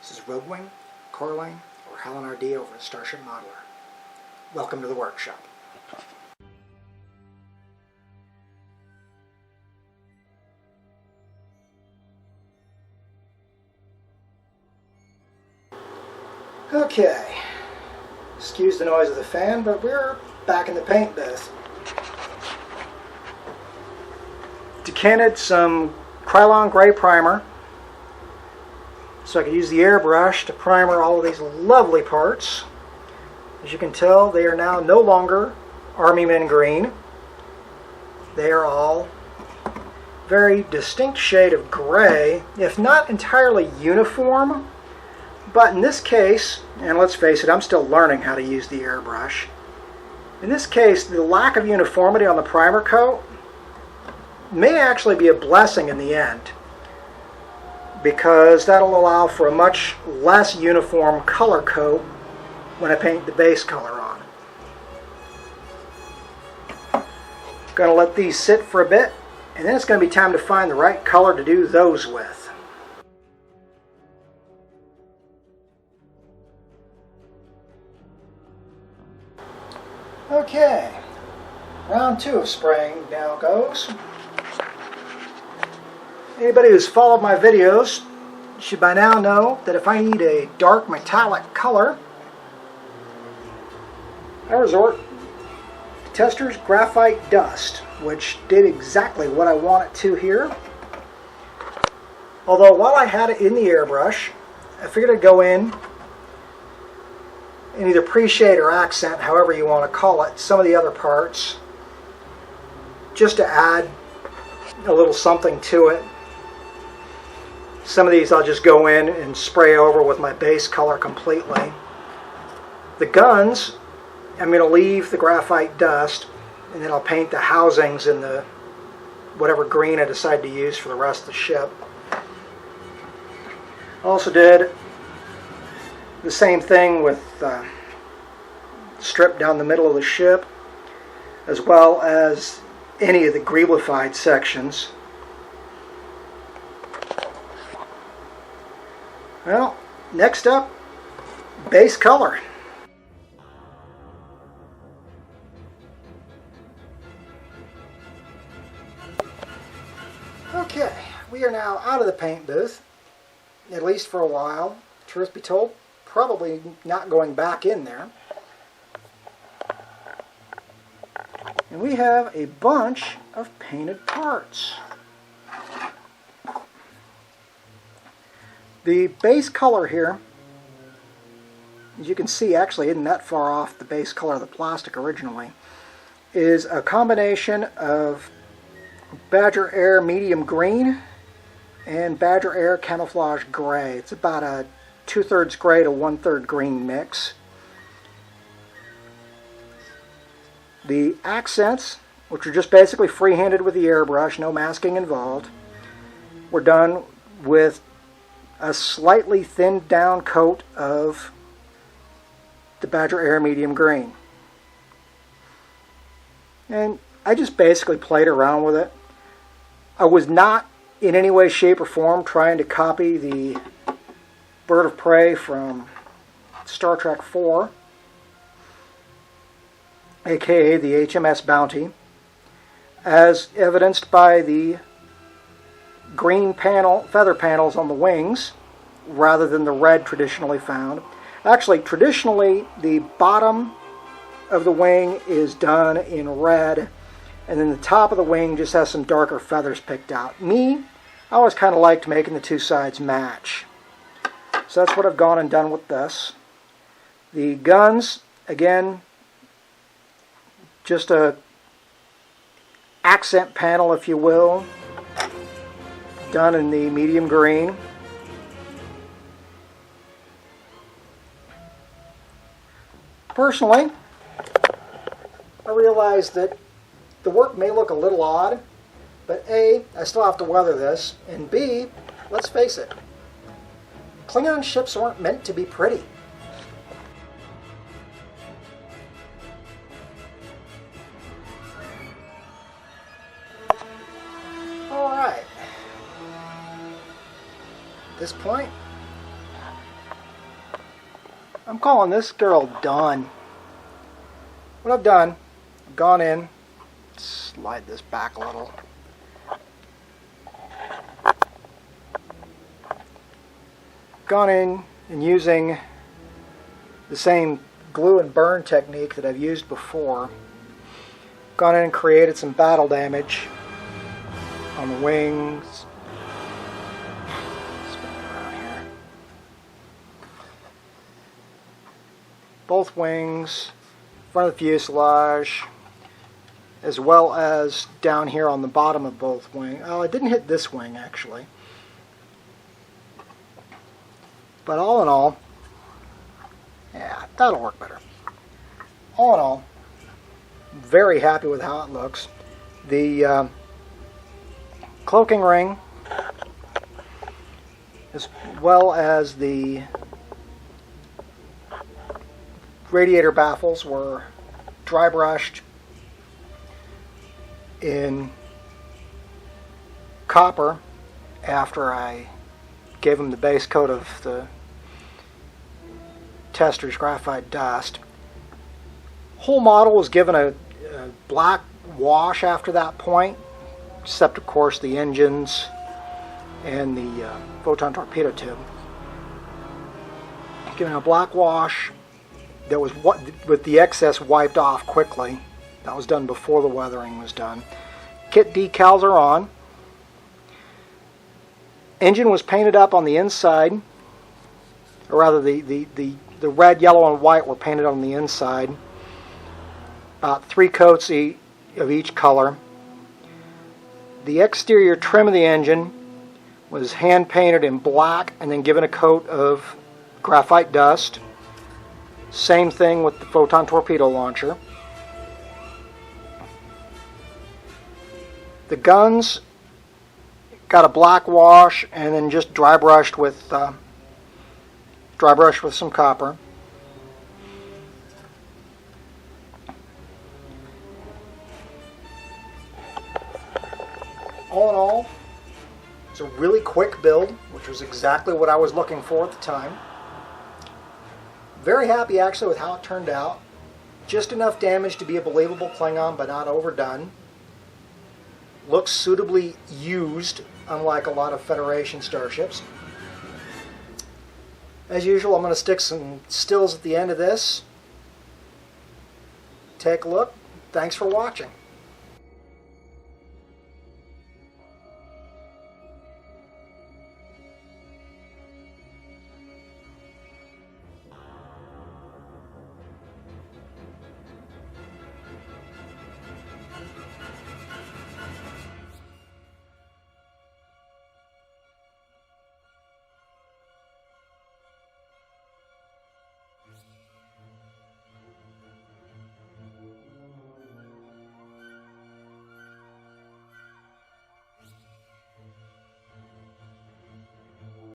This is Rogue Wing, Coraline, or Helen RD over at Starship Modeler. Welcome to the workshop. Okay, excuse the noise of the fan, but we're back in the paint booth. Decanted some Klingon gray primer so I could use the airbrush to primer all of these lovely parts. As you can tell, they are now no longer Army Men green. They are all very distinct shade of gray, if not entirely uniform. But in this case, and let's face it, I'm still learning how to use the airbrush. In this case, the lack of uniformity on the primer coat may actually be a blessing in the end, because that'll allow for a much less uniform color coat when I paint the base color on. Going to let these sit for a bit, and then it's going to be time to find the right color to do those with. Okay, round 2 of spraying now goes. Anybody who's followed my videos should by now know that if I need a dark metallic color, I resort to Tester's graphite dust, which did exactly what I want it to here. Although while I had it in the airbrush, I figured I'd go in and either pre-shade or accent, however you want to call it, some of the other parts, just to add a little something to it. Some of these I'll just go in and spray over with my base color completely. The guns, I'm going to leave the graphite dust, and then I'll paint the housings in the whatever green I decide to use for the rest of the ship. Also did the same thing with strip down the middle of the ship, as well as any of the greeblified sections. Well, next up, base color. Okay, we are now out of the paint booth, at least for a while. Truth be told, probably not going back in there. And we have a bunch of painted parts. The base color here, as you can see, actually isn't that far off the base color of the plastic originally, is a combination of Badger Air medium green and Badger Air camouflage gray. It's about a 2/3 gray to 1/3 green mix. The accents, which are just basically free-handed with the airbrush, no masking involved, were done with a slightly thinned down coat of the Badger Air medium green. And I just basically played around with it. I was not in any way, shape, or form trying to copy the bird of prey from Star Trek IV, aka the HMS Bounty, as evidenced by the green feather panels on the wings rather than the red traditionally found. Actually, traditionally the bottom of the wing is done in red, and then the top of the wing just has some darker feathers picked out. I always kind of liked making the two sides match. So that's what I've gone and done with this. The guns, again, just a accent panel, if you will, done in the medium green. Personally, I realize that the work may look a little odd, but A, I still have to weather this, and B, let's face it, Klingon ships aren't meant to be pretty. Alright. At this point, I'm calling this girl done. What I've done, I've gone in, slide this back a little. Gone in and using the same glue and burn technique that I've used before. Gone in and created some battle damage on the wings. Spin it around here. Both wings, front of the fuselage, as well as down here on the bottom of both wings. Oh, I didn't hit this wing actually. But all in all, yeah, that'll work better. All in all, very happy with how it looks. The cloaking ring, as well as the radiator baffles, were dry brushed in copper after I gave them the base coat of the tester's graphite dust. Whole model was given a black wash after that point, except of course the engines and the photon torpedo tube. Given a black wash that was with the excess wiped off quickly. That was done before the weathering was done. Kit decals are on. Engine was painted up on the inside, or rather the red, yellow, and white were painted on the inside. About 3 coats of each color. The exterior trim of the engine was hand painted in black and then given a coat of graphite dust. Same thing with the photon torpedo launcher. The guns got a black wash and then just dry brushed with some copper. All in all, it's a really quick build, which was exactly what I was looking for at the time. Very happy actually with how it turned out. Just enough damage to be a believable Klingon, but not overdone. Looks suitably used, unlike a lot of Federation starships. As usual, I'm going to stick some stills at the end of this. Take a look. Thanks for watching.